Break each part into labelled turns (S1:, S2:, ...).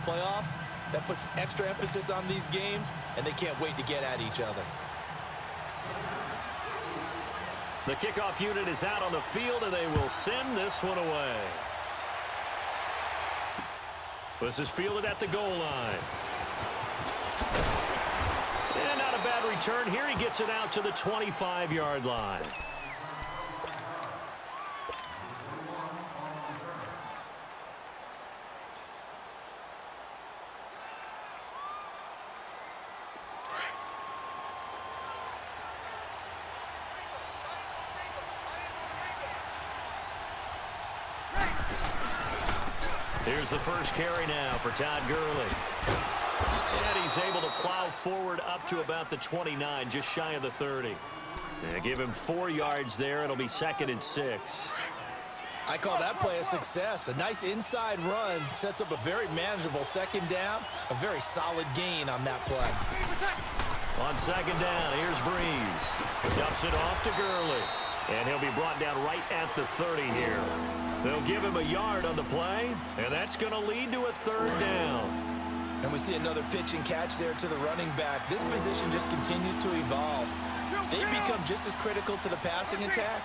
S1: playoffs, that puts extra emphasis on these games, and they can't wait to get at each other.
S2: The kickoff unit is out on the field, and they will send this one away. This is fielded at the goal line. And not a bad return here. He gets it out to the 25-yard line. Here's the first carry now for Todd Gurley. And he's able to plow forward up to about the 29, just shy of the 30. They give him 4 yards there. It'll be 2nd and 6.
S1: I call that play a success. A nice inside run sets up a very manageable 2nd down. A very solid gain on that play.
S2: On 2nd down, here's Breeze. Dumps it off to Gurley. And he'll be brought down right at the 30 here. They'll give him a yard on the play, and that's going to lead to a 3rd down.
S1: And we see another pitch and catch there to the running back. This position just continues to evolve. They become just as critical to the passing attack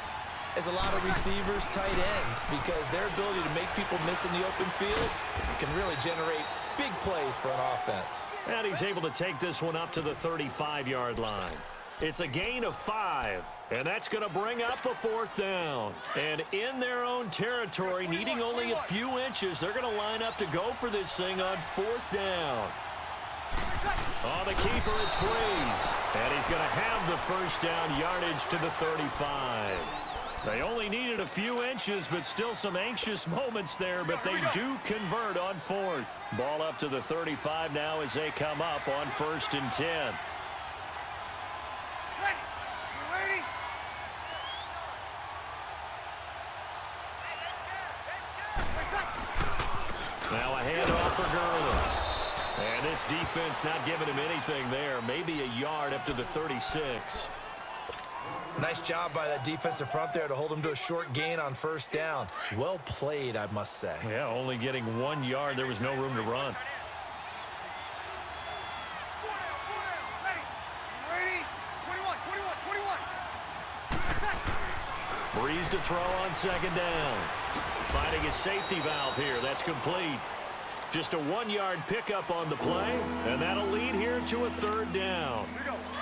S1: as a lot of receivers, tight ends, because their ability to make people miss in the open field can really generate big plays for an offense.
S2: And he's able to take this one up to the 35-yard line. It's a gain of 5, and that's going to bring up a 4th down. And in their own territory, needing only a few inches, they're going to line up to go for this thing on 4th down. On the keeper, it's Breeze. And he's going to have the first down yardage to the 35. They only needed a few inches, but still some anxious moments there, but they do convert on 4th. Ball up to the 35 now as they come up on 1st and 10. Now a handoff for Gurley. And this defense not giving him anything there. Maybe a yard up to the 36.
S1: Nice job by that defensive front there to hold him to a short gain on 1st down. Well played, I must say.
S2: Yeah, only getting 1 yard. There was no room to run. Breeze to throw on 2nd down. Finding his safety valve here. That's complete. Just a 1-yard pickup on the play, and that'll lead here to a 3rd down.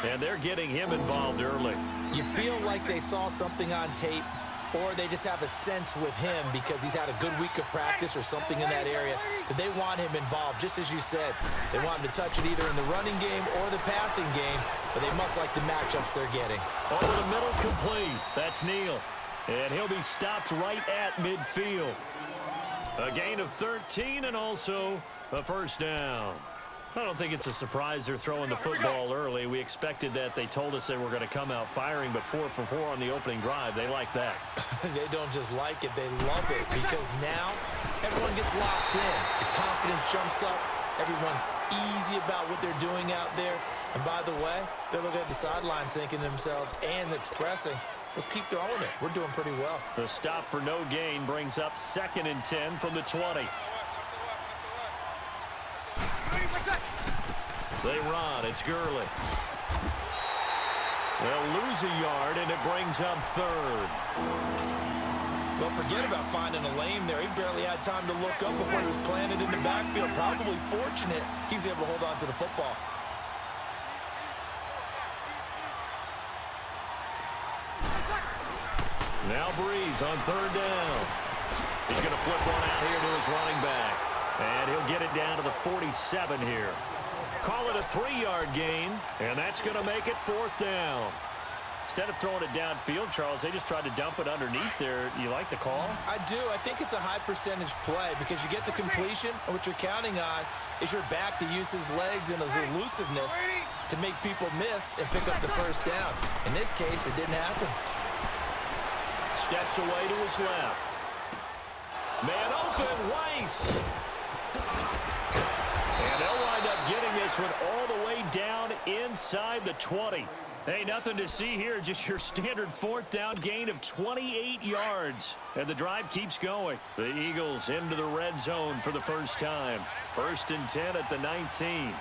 S2: And they're getting him involved early.
S1: You feel like they saw something on tape, or they just have a sense with him because he's had a good week of practice or something in that area that they want him involved. Just as you said, they want him to touch it either in the running game or the passing game, but they must like the matchups they're getting.
S2: Over the middle, complete. That's Neal. And he'll be stopped right at midfield. A gain of 13 and also a 1st down. I don't think it's a surprise they're throwing the football early. We expected that. They told us they were going to come out firing, but 4 for 4 on the opening drive. They like that.
S1: They don't just like it, they love it, because now everyone gets locked in. The confidence jumps up. Everyone's easy about what they're doing out there. And by the way, they're looking at the sideline thinking to themselves and expressing, let's keep throwing it. We're doing pretty well.
S2: The stop for no gain brings up 2nd and 10 from the 20. They run. It's Gurley. They'll lose a yard, and it brings up 3rd.
S1: Well, forget about finding a lane there. He barely had time to look up before he was planted in the backfield. Probably fortunate he was able to hold on to the football.
S2: Now Breeze on 3rd down. He's going to flip one out here to his running back. And he'll get it down to the 47 here. Call it a 3-yard gain, and that's going to make it 4th down. Instead of throwing it downfield, Charles, they just tried to dump it underneath there. You like the call?
S1: I do. I think it's a high percentage play because you get the completion, and what you're counting on is your back to use his legs and his elusiveness to make people miss and pick up the 1st down. In this case, it didn't happen.
S2: Steps away to his left. Man open, Rice. And they'll wind up getting this one all the way down inside the 20. Hey, nothing to see here, just your standard fourth down gain of 28 yards. And the drive keeps going. The Eagles into the red zone for the first time. 1st and 10 at the 19.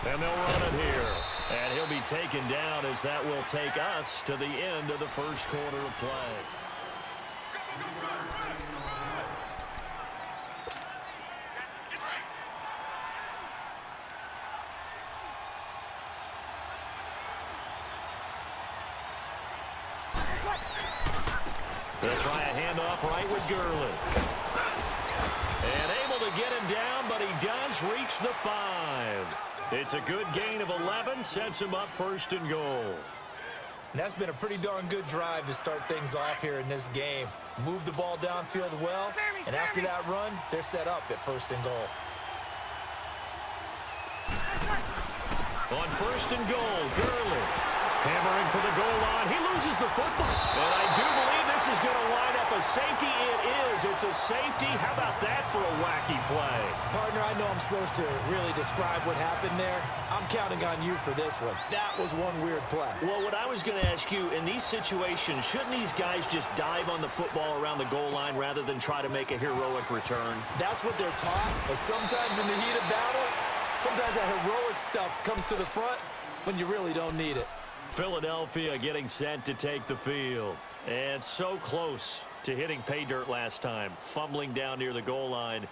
S2: And they'll run it here. And he'll be taken down as that will take us to the end of the first quarter of play. They'll try a handoff right with Gurley. And able to get him down, but he does reach the 5. It's a good gain of 11, sets him up 1st and goal.
S1: And that's been a pretty darn good drive to start things off here in this game. Move the ball downfield well, and after that run, they're set up at 1st and goal.
S2: On 1st and goal, Gurley hammering for the goal line. He loses the football. And I do believe this is going to line up a safety. It is. It's a safety. How about that for a wacky play?
S1: Partner, I know I'm supposed to really describe what happened there. I'm counting on you for this one. That was one weird play.
S2: Well, what I was going to ask you, in these situations, shouldn't these guys just dive on the football around the goal line rather than try to make a heroic return?
S1: That's what they're taught, but sometimes in the heat of battle, sometimes that heroic stuff comes to the front when you really don't need it.
S2: Philadelphia getting set to take the field. And so close to hitting pay dirt last time, fumbling down near the goal line.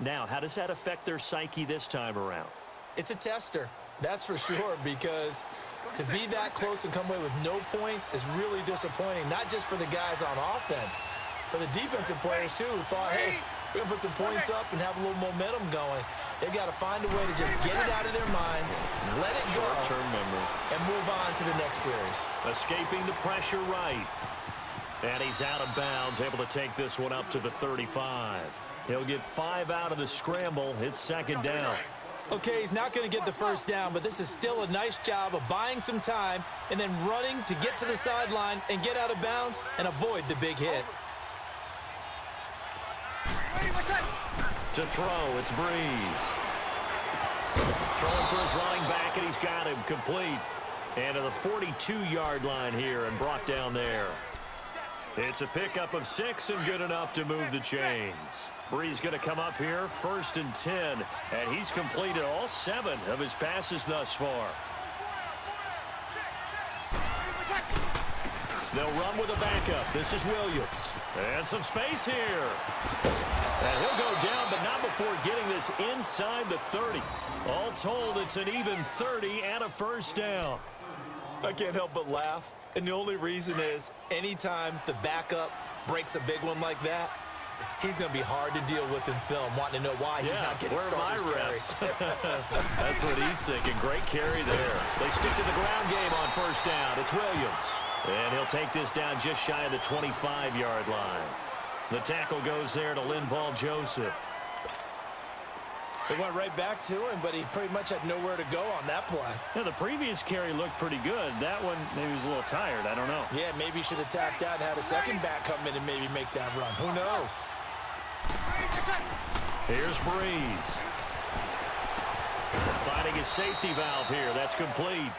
S2: Now, how does that affect their psyche this time around?
S1: It's a tester, that's for sure, because to be that close and come away with no points is really disappointing, not just for the guys on offense, but the defensive players, too, who thought, hey, we're going to put some points up and have a little momentum going. They've got to find a way to just get it out of their minds, let it go,
S2: short-term memory,
S1: and move on to the next series.
S2: Escaping the pressure right. And he's out of bounds, able to take this one up to the 35. He'll get 5 out of the scramble. It's 2nd down.
S1: Okay, he's not going to get the first down, but this is still a nice job of buying some time and then running to get to the sideline and get out of bounds and avoid the big hit.
S2: To throw, it's Breeze. Throwing for his running back, and he's got him complete. And to the 42-yard line here and brought down there. It's a pickup of 6 and good enough to move the chains. Breeze going to come up here, 1st and 10, and he's completed all 7 of his passes thus far. They'll run with a backup. This is Williams. And some space here. And he'll go down, but not before getting this inside the 30. All told, it's an even 30 and a first down.
S1: I can't help but laugh. And the only reason is anytime the backup breaks a big one like that, he's going to be hard to deal with in film, wanting to know why he's not getting starters carries.
S2: That's what he's thinking. Great carry there. They stick to the ground game on first down. It's Williams. And he'll take this down just shy of the 25-yard line. The tackle goes there to Linval Joseph.
S1: They went right back to him, but he pretty much had nowhere to go on that play.
S2: Yeah, the previous carry looked pretty good. That one, maybe he was a little tired. I don't know.
S1: Yeah, maybe he should have tapped out and had a second back come in and maybe make that run. Who knows?
S2: Here's Breeze. Finding his safety valve here. That's complete.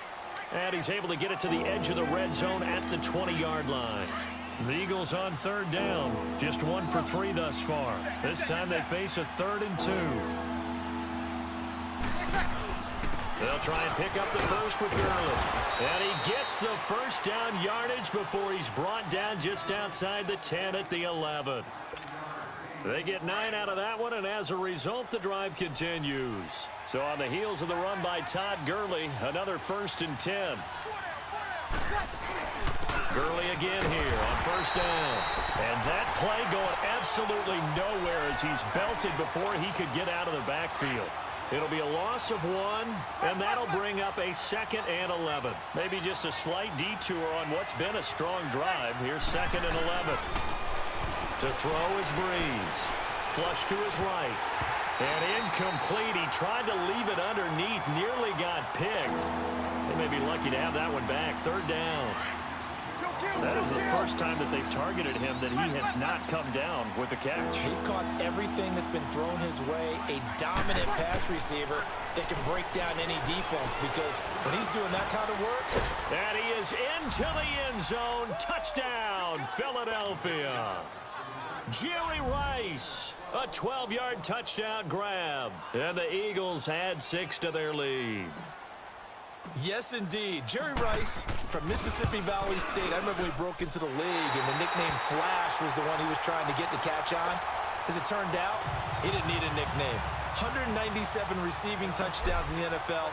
S2: And he's able to get it to the edge of the red zone at the 20-yard line. The Eagles on 3rd down. Just 1 for 3 thus far. This time they face a 3rd and 2. They'll try and pick up the first with Gurley. And he gets the first down yardage before he's brought down just outside the 10 at the 11. They get 9 out of that one, and as a result, the drive continues. So on the heels of the run by Todd Gurley, another 1st and 10. Gurley again here on first down. And that play going absolutely nowhere as he's belted before he could get out of the backfield. It'll be a loss of 1, and that'll bring up a 2nd and 11. Maybe just a slight detour on what's been a strong drive. Here's 2nd and 11. To throw is Breeze. Flush to his right. And incomplete. He tried to leave it underneath. Nearly got picked. They may be lucky to have that one back. 3rd down. That is the first time that they've targeted him that he has not come down with a catch.
S1: He's caught everything that's been thrown his way. A dominant pass receiver that can break down any defense, because when he's doing that kind of work.
S2: And he is into the end zone. Touchdown, Philadelphia. Jerry Rice, a 12-yard touchdown grab. And the Eagles add 6 to their lead.
S1: Yes, indeed. Jerry Rice from Mississippi Valley State. I remember when he broke into the league, and the nickname Flash was the one he was trying to get the catch on. As it turned out, he didn't need a nickname. 197 receiving touchdowns in the NFL,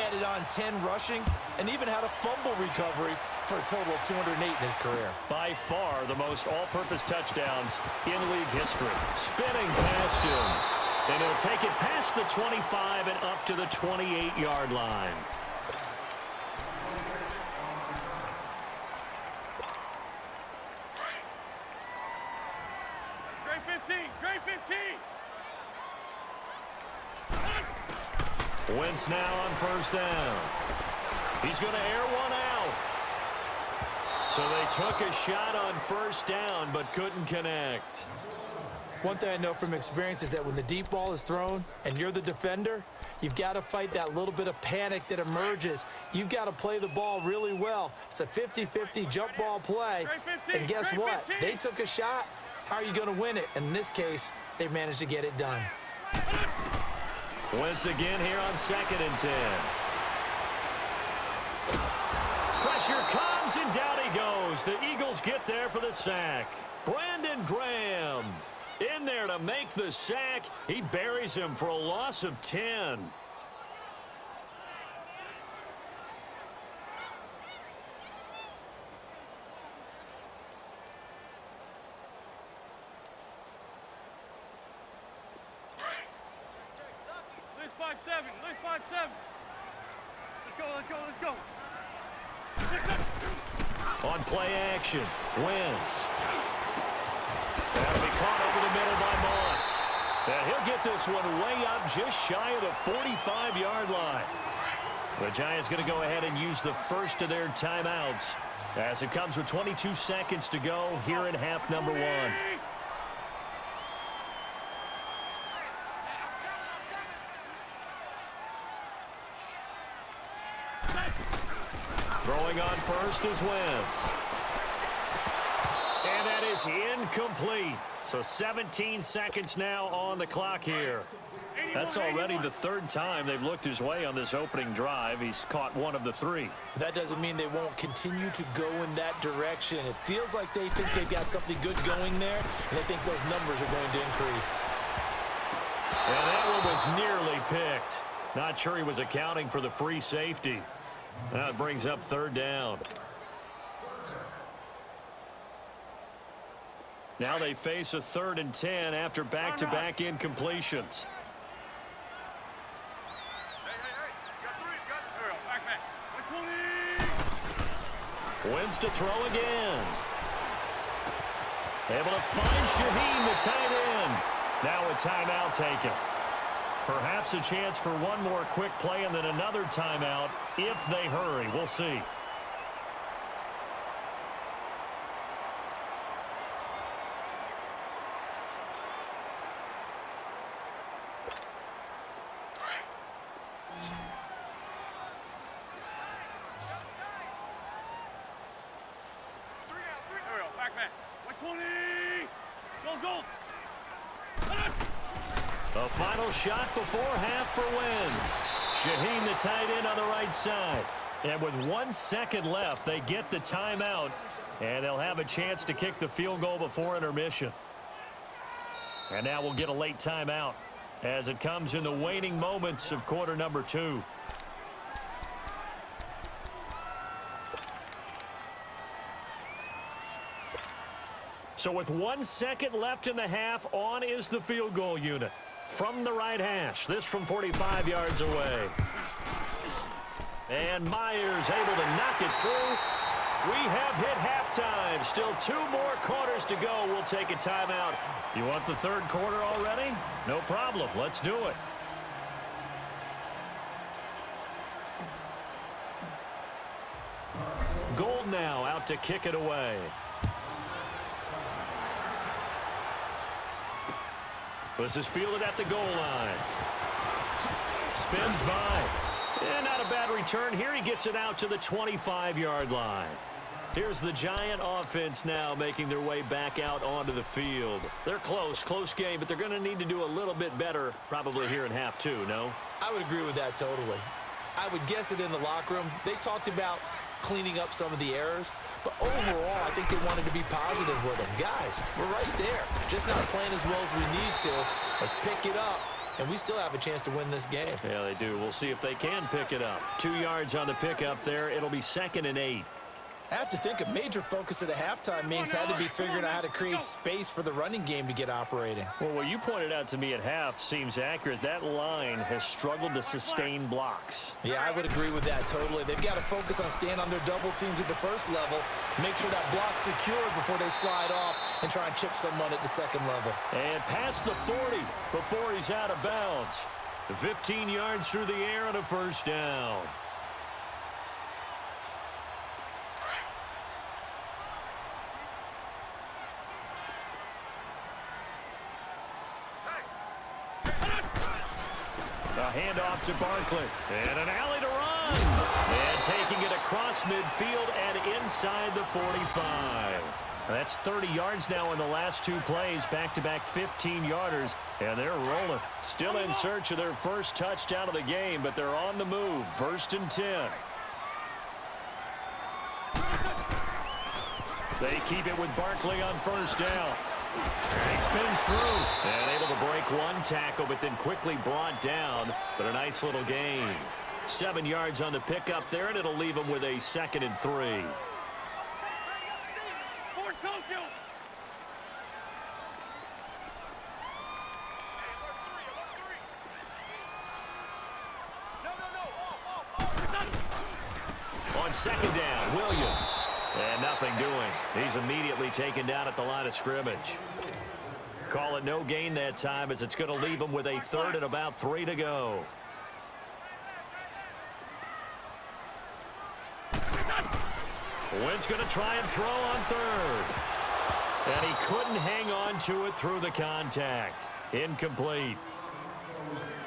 S1: added on 10 rushing, and even had a fumble recovery for a total of 208 in his career.
S2: By far the most all-purpose touchdowns in league history. Spinning past him. And he'll take it past the 25 and up to the 28-yard line. Wentz now on first down. He's going to air one out. So they took a shot on first down but couldn't connect.
S1: One thing I know from experience is that when the deep ball is thrown and you're the defender, you've got to fight that little bit of panic that emerges. You've got to play the ball really well. It's a 50-50 jump ball play. And guess what? They took a shot. How are you going to win it? And in this case, they managed to get it done.
S2: Wentz again here on 2nd and 10. Pressure comes, and down he goes. The Eagles get there for the sack. Brandon Graham in there to make the sack. He buries him for a loss of 10.
S3: Let's 5-7. Let's go.
S2: On play action, Wentz. That'll be caught over the middle by Moss. And he'll get this one way up just shy of the 45-yard line. The Giants going to go ahead and use the first of their timeouts as it comes with 22 seconds to go here in half number 1. Throwing on first is Wentz. And that is incomplete. So 17 seconds now on the clock here. That's already the 3rd time they've looked his way on this opening drive. He's caught 1 of the 3.
S1: That doesn't mean they won't continue to go in that direction. It feels like they think they've got something good going there, and they think those numbers are going to increase.
S2: And that one was nearly picked. Not sure he was accounting for the free safety. Now it brings up 3rd down. Now they face a 3rd and 10 after back-to-back incompletions. Wins to throw again. Able to find Shaheen, the tight end. Now a timeout taken. Perhaps a chance for one more quick play and then another timeout if they hurry. We'll see. A final shot before half for Wentz. Shaheen, the tight end, on the right side. And with 1 second left, they get the timeout. And they'll have a chance to kick the field goal before intermission. And now we'll get a late timeout as it comes in the waning moments of quarter number 2. So with 1 second left in the half, on is the field goal unit. From the right hash, this from 45 yards away. And Myers able to knock it through. We have hit halftime. Still 2 more quarters to go. We'll take a timeout. You want the 3rd quarter already? No problem. Let's do it. Goal field now, out to kick it away. This is fielded at the goal line. Spins by. And not a bad return here. He gets it out to the 25-yard line. Here's the Giant offense now making their way back out onto the field. They're close game, but they're going to need to do a little bit better probably here in half two, no?
S1: I would agree with that totally. I would guess it in the locker room. They talked about cleaning up some of the errors, but overall, I think they wanted to be positive with them. Guys, we're right there. Just not playing as well as we need to. Let's pick it up, and we still have a chance to win this game.
S2: Yeah, they do. We'll see if they can pick it up. 2 yards on the pickup there. It'll be 2nd and 8.
S1: I have to think a major focus at a halftime means had to be figuring out how to create space for the running game to get operating.
S2: Well, what you pointed out to me at half seems accurate. That line has struggled to sustain blocks.
S1: Yeah, I would agree with that totally. They've got to focus on staying on their double teams at the first level, make sure that block's secured before they slide off and try and chip someone at the second level.
S2: And past the 40 before he's out of bounds. 15 yards through the air and a first down. A handoff to Barkley. And an alley to run. And taking it across midfield and inside the 45. That's 30 yards now in the last 2 plays. Back-to-back 15-yarders. And they're rolling. Still in search of their first touchdown of the game, but they're on the move. 1st and 10. They keep it with Barkley on first down. He spins through and able to break 1 tackle, but then quickly brought down. But a nice little gain. 7 yards on the pickup there, and it'll leave him with a 2nd and 3. On 2nd down, Williams. And nothing doing. He's immediately taken down at the line of scrimmage. Call it no gain that time as it's going to leave him with a 3rd and about 3 to go. Wynn's going to try and throw on 3rd. And he couldn't hang on to it through the contact. Incomplete.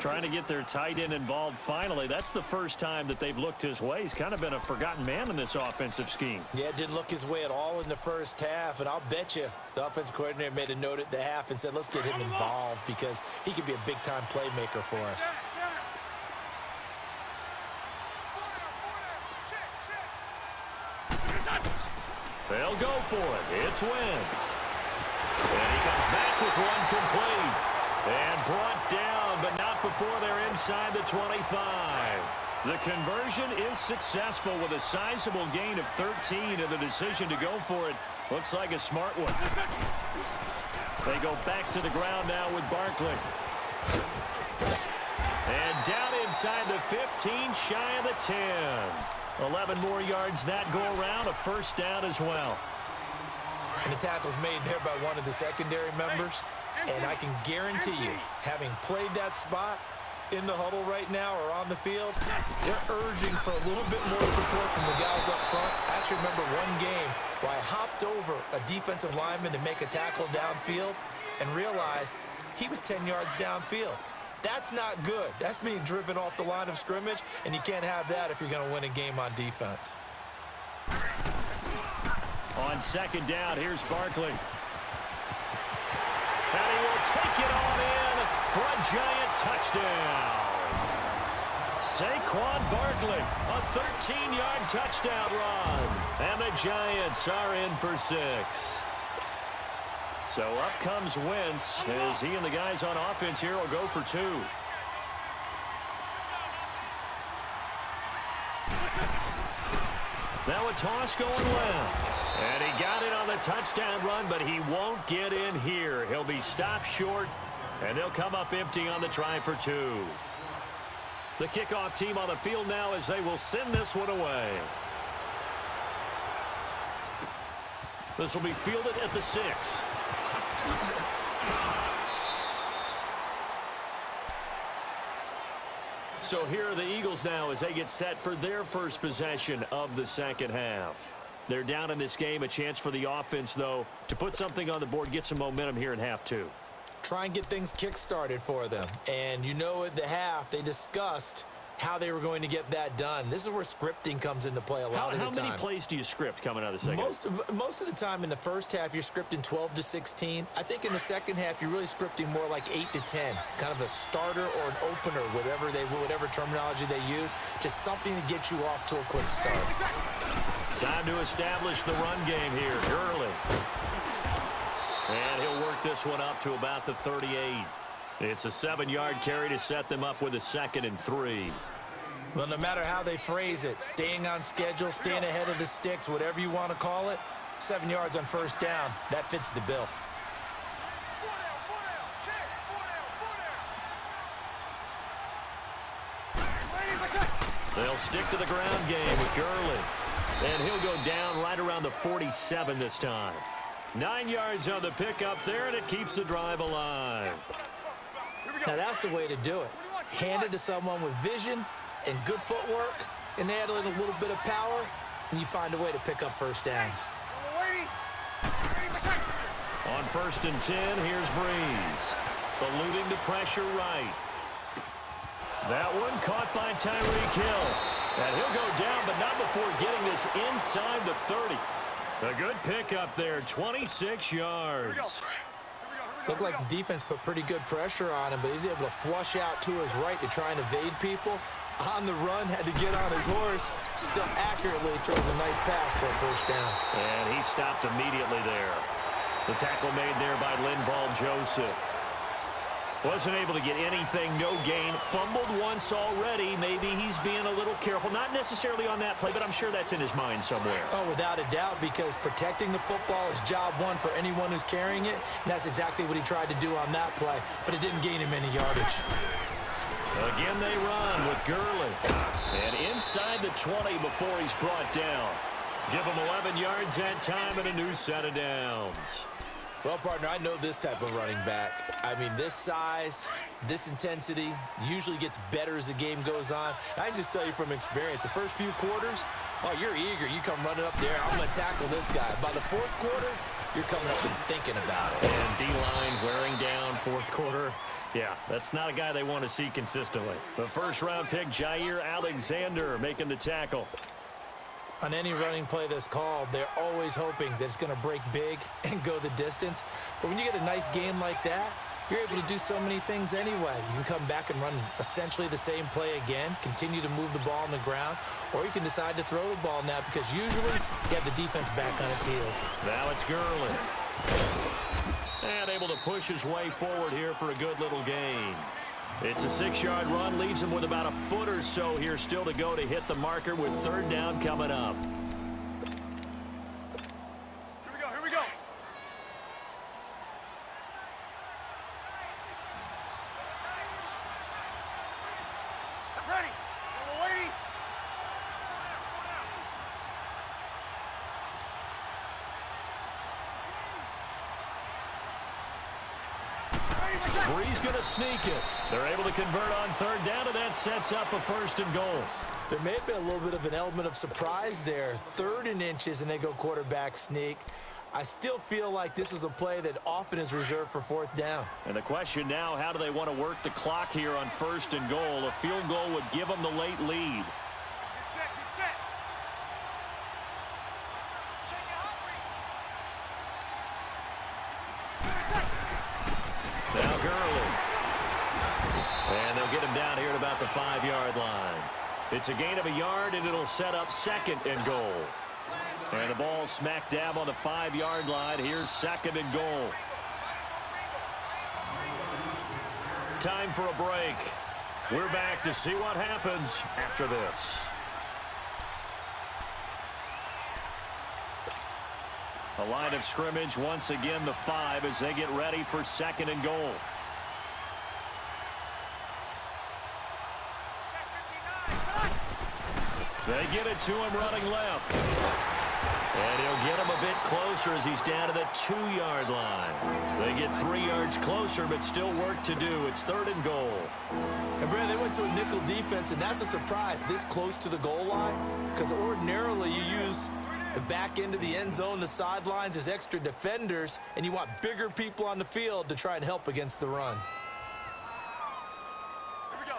S2: Trying to get their tight end involved finally. That's the first time that they've looked his way. He's kind of been a forgotten man in this offensive scheme.
S1: Yeah, it didn't look his way at all in the first half, and I'll bet you the offensive coordinator made a note at the half and said, let's get him involved because he could be a big-time playmaker for us.
S2: They'll go for it. It's Wentz. And he comes back with 1 complete. And brought down, but not before they're inside the 25. The conversion is successful with a sizable gain of 13, and the decision to go for it looks like a smart one. They go back to the ground now with Barkley. And down inside the 15, shy of the 10. 11 more yards that go around, a first down as well.
S1: And the tackle's made there by one of the secondary members. And I can guarantee you, having played that spot in the huddle right now or on the field, they're urging for a little bit more support from the guys up front. I actually remember one game where I hopped over a defensive lineman to make a tackle downfield and realized he was 10 yards downfield. That's not good. That's being driven off the line of scrimmage, and you can't have that if you're going to win a game on defense.
S2: On 2nd down, here's Barkley. And he will take it on in for a Giant touchdown. Saquon Barkley, a 13-yard touchdown run. And the Giants are in for 6. So up comes Wentz as he and the guys on offense here will go for 2. Now a toss going left. And he got it on the touchdown run, but he won't get in here. He'll be stopped short, and they'll come up empty on the try for 2. The kickoff team on the field now as they will send this one away. This will be fielded at the 6. So here are the Eagles now as they get set for their first possession of the second half. They're down in this game. A chance for the offense, though, to put something on the board, get some momentum here in half two.
S1: Try and get things kick-started for them. And you know at the half, they discussed how they were going to get that done. This is where scripting comes into play a lot of the time.
S2: How many plays do you script coming out of the second?
S1: Most of the time in the first half, you're scripting 12 to 16. I think in the second half, you're really scripting more like 8 to 10, kind of a starter or an opener, whatever terminology they use, just something to get you off to a quick start.
S2: Time to establish the run game here. Gurley. And he'll work this one up to about the 38. It's a 7-yard carry to set them up with a 2nd and 3.
S1: Well, no matter how they phrase it, staying on schedule, staying ahead of the sticks, whatever you want to call it, 7 yards on first down, that fits the bill.
S2: They'll stick to the ground game with Gurley. And he'll go down right around the 47 this time. 9 yards on the pickup there, and it keeps the drive alive.
S1: Now, that's the way to do it. Hand it to someone with vision and good footwork, and add in a little bit of power, and you find a way to pick up first downs.
S2: On 1st and 10, here's Breeze. Eluding the pressure right. That one caught by Tyreek Hill. And he'll go down, but not before getting this inside the 30. A good pickup there, 26 yards.
S1: Looked like the defense put pretty good pressure on him, but he's able to flush out to his right to try and evade people. On the run, had to get on his horse. Still accurately throws a nice pass for a first down.
S2: And he stopped immediately there. The tackle made there by Linval Joseph. Wasn't able to get anything, no gain. Fumbled once already. Maybe he's being a little careful. Not necessarily on that play, but I'm sure that's in his mind somewhere.
S1: Oh, without a doubt, because protecting the football is job one for anyone who's carrying it, and that's exactly what he tried to do on that play, but it didn't gain him any yardage.
S2: Again, they run with Gurley. And inside the 20 before he's brought down. Give him 11 yards that time and a new set of downs.
S1: Well, partner, I know this type of running back. I mean, this size, this intensity usually gets better as the game goes on. I can just tell you from experience, the first few quarters, oh, you're eager. You come running up there, I'm going to tackle this guy. By the fourth quarter, you're coming up and thinking about it.
S2: And D-line wearing down fourth quarter. Yeah, that's not a guy they want to see consistently. The first-round pick, Jair Alexander, making the tackle.
S1: On any running play that's called, they're always hoping that it's going to break big and go the distance. But when you get a nice game like that, you're able to do so many things anyway. You can come back and run essentially the same play again, continue to move the ball on the ground, or you can decide to throw the ball now because usually you have the defense back on its heels.
S2: Now it's Gurley. And able to push his way forward here for a good little gain. It's a 6-yard run, leaves him with about a foot or so here still to go to hit the marker with third down coming up.
S3: Here we go. Ready. Lady.
S2: Breeze going to sneak it. They're able to convert on third down, and that sets up a 1st and goal.
S1: There may have been a little bit of an element of surprise there. 3rd and inches, and they go quarterback sneak. I still feel like this is a play that often is reserved for 4th down.
S2: And the question now, how do they want to work the clock here on 1st and goal? A field goal would give them the late lead.
S3: Get set.
S2: Now Gurley. And they'll get him down here at about the 5-yard line. It's a gain of a yard, and it'll set up 2nd and goal. And the ball smack dab on the 5-yard line. Here's 2nd and goal. Time for a break. We're back to see what happens after this. A line of scrimmage, once again the 5 as they get ready for 2nd and goal. They get it to him running left. And he'll get him a bit closer as he's down to the 2-yard line. They get 3 yards closer, but still work to do. It's 3rd and goal.
S1: And, Brad, they went to a nickel defense, and that's a surprise this close to the goal line because ordinarily you use The back end of the end zone, the sidelines is extra defenders, and you want bigger people on the field to try and help against the run.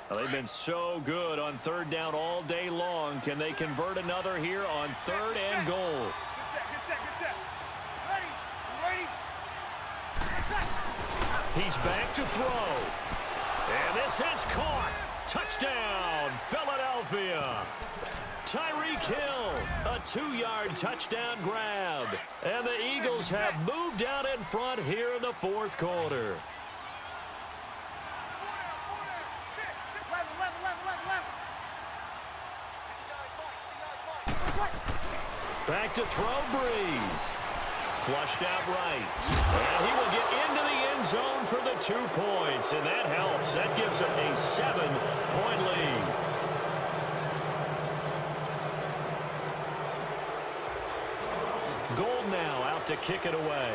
S2: Well, they've been so good on third down all day long. Can they convert another here on third and goal?
S3: Get set. Ready.
S2: He's back to throw. And this is caught. Touchdown, Philadelphia. Tyreek Hill, a 2-yard touchdown grab. And the Eagles have moved out in front here in the fourth quarter. Back to throw, Breeze. Flushed out right. And he will get into the end zone for the 2 points. And that helps. That gives him a 7-point lead. Gold now out to kick it away.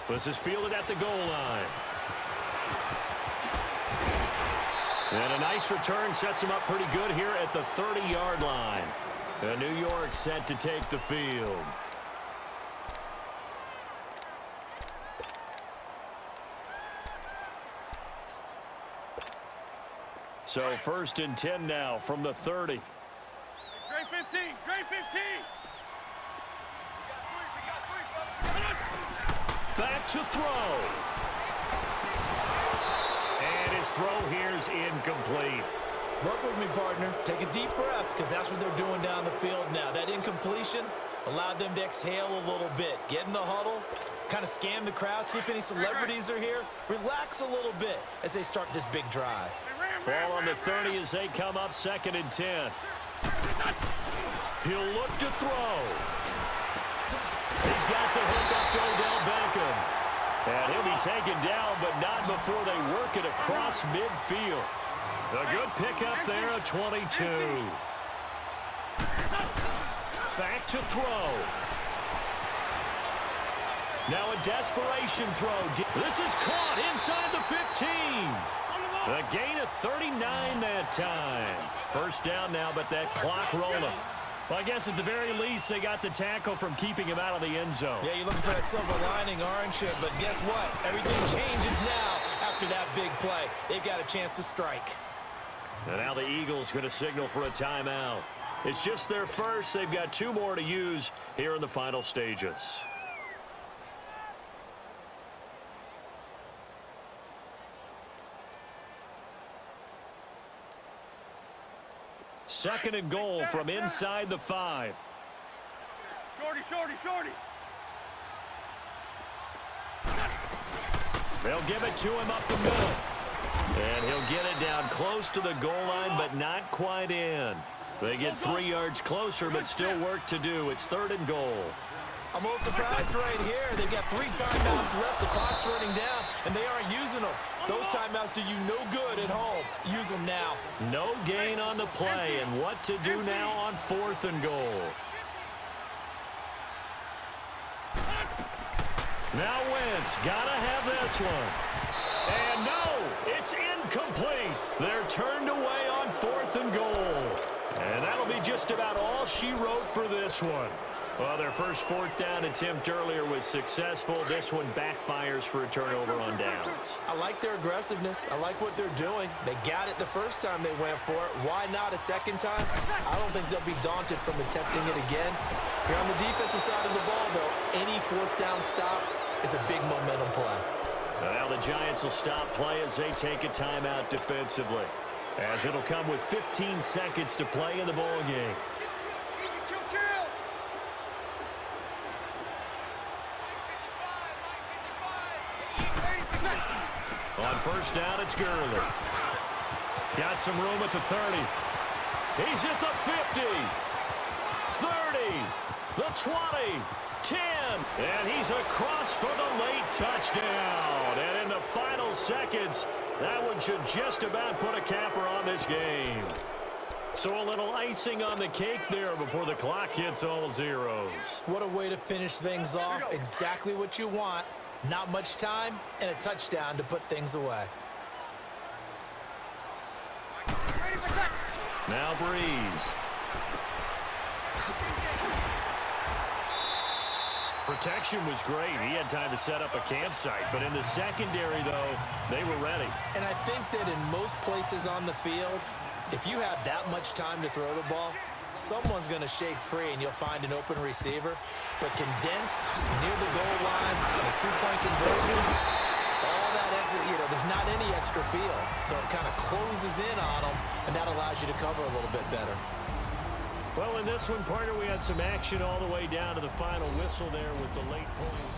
S2: This is fielded at the goal line. And a nice return sets him up pretty good here at the 30-yard line. And New York set to take the field. So 1st and 10 now from the 30.
S3: Great 15.
S2: Back to throw. And his throw here is incomplete.
S1: Work with me, partner. Take a deep breath, because that's what they're doing down the field now. That incompletion allowed them to exhale a little bit. Get in the huddle, kind of scan the crowd, see if any celebrities are here. Relax a little bit as they start this big drive.
S2: Ball on the 30 as they come up 2nd and 10. He'll look to throw. He's got the hook up to Odell Beckham. And he'll be taken down, but not before they work it across midfield. A good pickup there at 22. Back to throw. Now a desperation throw. This is caught inside the 15. A gain of 39 that time. 1st down now, but that clock rolling. Well, I guess at the very least, they got the tackle from keeping him out of the end zone.
S1: Yeah, you're looking for that silver lining, aren't you? But guess what? Everything changes now after that big play. They've got a chance to strike.
S2: And now the Eagles going to signal for a timeout. It's just their first. They've got 2 more to use here in the final stages. Second and goal from inside the 5.
S3: Shorty.
S2: They'll give it to him up the middle. And he'll get it down close to the goal line, but not quite in. They get 3 yards closer, but still work to do. It's 3rd and goal.
S1: I'm a little surprised right here. They've got 3 timeouts left. The clock's running down, and they aren't using them. Those timeouts do you no good at home. Use them now.
S2: No gain on the play, and what to do now on 4th and goal. Now Wentz, gotta have this one. And no, it's incomplete. They're turned away on 4th and goal. And that'll be just about all she wrote for this one. Well, their first 4th down attempt earlier was successful. This one backfires for a turnover on downs.
S1: I like their aggressiveness. I like what they're doing. They got it the first time they went for it. Why not a second time? I don't think they'll be daunted from attempting it again. If you're on the defensive side of the ball, though, any 4th down stop is a big momentum play.
S2: Now the Giants will stop play as they take a timeout defensively, as it'll come with 15 seconds to play in the ball game. On 1st down, it's Gurley. Got some room at the 30. He's at the 50. 30. The 20. 10. And he's across for the late touchdown. And in the final seconds, that one should just about put a capper on this game. So a little icing on the cake there before the clock hits all zeros.
S1: What a way to finish things off. Exactly what you want. Not much time and a touchdown to put things away.
S2: Now Breeze. Protection was great. He had time to set up a campsite. But in the secondary, though, they were ready.
S1: And I think that in most places on the field, if you have that much time to throw the ball, someone's going to shake free and you'll find an open receiver. But condensed, near the goal line, a two-point conversion, all that exit, there's not any extra field. So it kind of closes in on them, and that allows you to cover a little bit better.
S2: Well, in this one, partner, we had some action all the way down to the final whistle there with the late points.